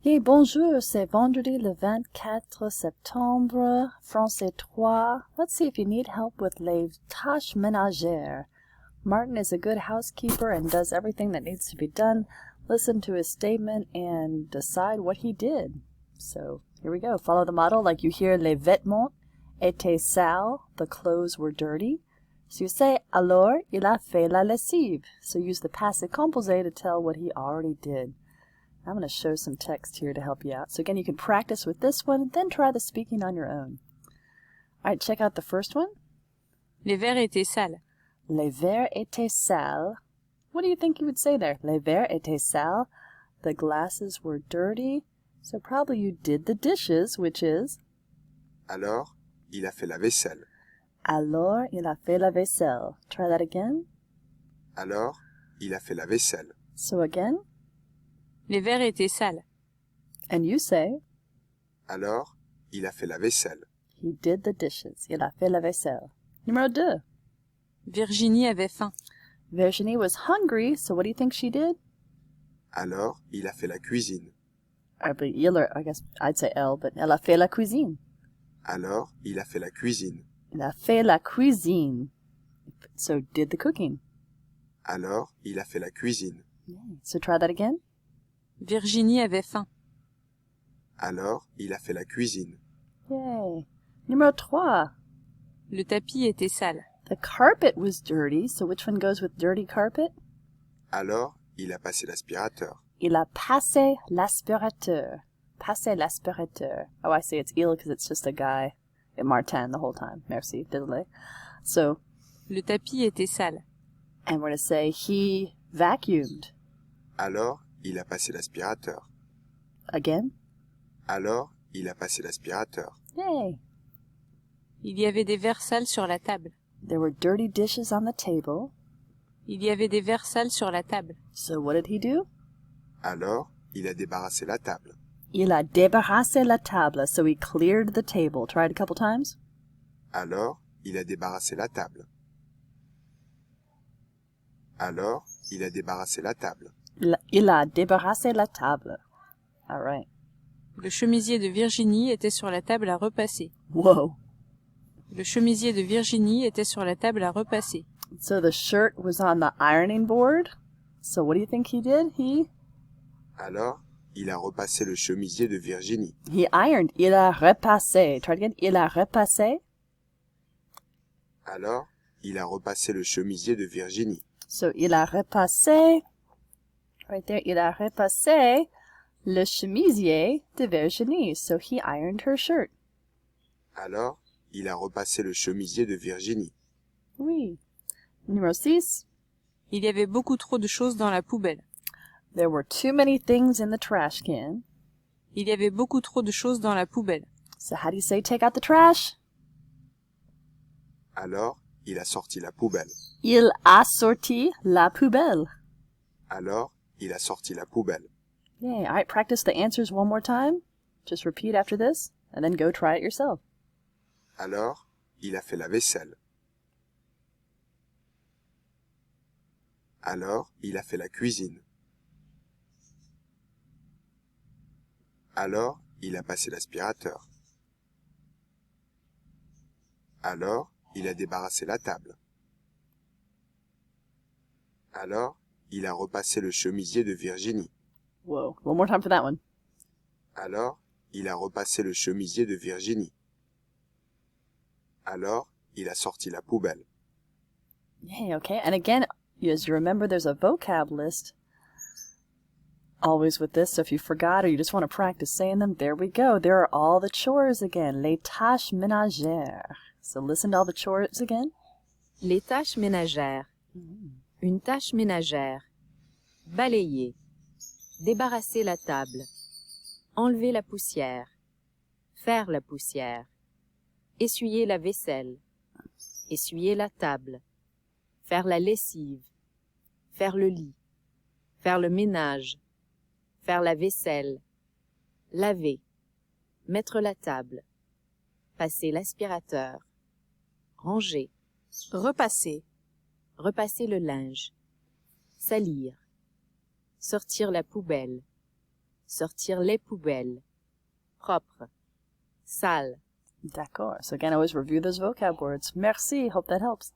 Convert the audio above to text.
Hey, bonjour, c'est vendredi le 24 septembre, français 3. Let's see if you need help with les tâches ménagères. Martin is a good housekeeper and does everything that needs to be done. Listen to his statement and decide what he did. So, here we go. Follow the model like you hear les vêtements étaient sales, the clothes were dirty. So you say, alors, il a fait la lessive. So use the passé composé to tell what he already did. I'm going to show some text here to help you out. So again, you can practice with this one, then try the speaking on your own. All right, check out the first one. Les verres étaient sales. Les verres étaient sales. What do you think you would say there? Les verres étaient sales. The glasses were dirty. So probably you did the dishes, which is? Alors, il a fait la vaisselle. Alors, il a fait la vaisselle. Try that again. Alors, il a fait la vaisselle. So again. Les verres étaient sales. And you say? Alors, il a fait la vaisselle. He did the dishes. Il a fait la vaisselle. Numéro 2. Virginie avait faim. Virginie was hungry, so what do you think she did? Alors, il a fait la cuisine. I guess I'd say elle, but elle a fait la cuisine. Alors, il a fait la cuisine. Il a fait la cuisine. So did the cooking. Alors, il a fait la cuisine. So try that again. Virginie avait faim. Alors, il a fait la cuisine. Yay. Numéro 3. Le tapis était sale. The carpet was dirty, so which one goes with dirty carpet? Alors, il a passé l'aspirateur. Il a passé l'aspirateur. Passé l'aspirateur. Oh, I say it's il because it's just a guy. And Martin the whole time. Merci, désolé. So, Le tapis était sale. and we're going to say he vacuumed. Alors, il a passé l'aspirateur. Again. Alors, il a passé l'aspirateur. Yay. Il y avait des verres sales sur la table. There were dirty dishes on the table. Il y avait des verres sales sur la table. So what did he do? Alors, il a débarrassé la table. Il a débarrassé la table, so he cleared the table. Try it a couple times. Alors, il a débarrassé la table. Alors, il a débarrassé la table. Il a débarrassé la table. All right. Le chemisier de Virginie était sur la table à repasser. Whoa. Le chemisier de Virginie était sur la table à repasser. So the shirt was on the ironing board. So what do you think he did? Alors, il a repassé le chemisier de Virginie. He ironed. Il a repassé. Try it again. Il a repassé. Alors, il a repassé le chemisier de Virginie. So il a repassé. Right there. Il a repassé le chemisier de Virginie. So he ironed her shirt. Alors, il a repassé le chemisier de Virginie. Oui. Numéro 6. Il y avait beaucoup trop de choses dans la poubelle. There were too many things in the trash can. Il y avait beaucoup trop de choses dans la poubelle. So how do you say take out the trash? Alors, il a sorti la poubelle. Il a sorti la poubelle. Alors, il a sorti la poubelle. Yay. All right, practice the answers one more time. Just repeat after this, and then go try it yourself. Alors, il a fait la vaisselle. Alors, il a fait la cuisine. Alors, il a passé l'aspirateur. Alors, il a débarrassé la table. Alors, il a repassé le chemisier de Virginie. Whoa. One more time for that one. Alors, il a repassé le chemisier de Virginie. Alors, il a sorti la poubelle. Yay, okay. And again, as you remember, there's a vocab list always with this. So if you forgot or you just want to practice saying them, there we go. There are all the chores again. Les tâches ménagères. So listen to all the chores again. Les tâches ménagères. Une tâche ménagère. Balayer. Débarrasser la table. Enlever la poussière. Faire la poussière. Essuyer la vaisselle. Essuyer la table. Faire la lessive. Faire le lit. Faire le ménage. Faire la vaisselle. Laver. Mettre la table. Passer l'aspirateur. Ranger. Repasser. Repasser le linge. Salir. Sortir la poubelle. sortir les poubelles, propre, sale. D'accord. So again, always review those vocab words. Merci. Hope that helps.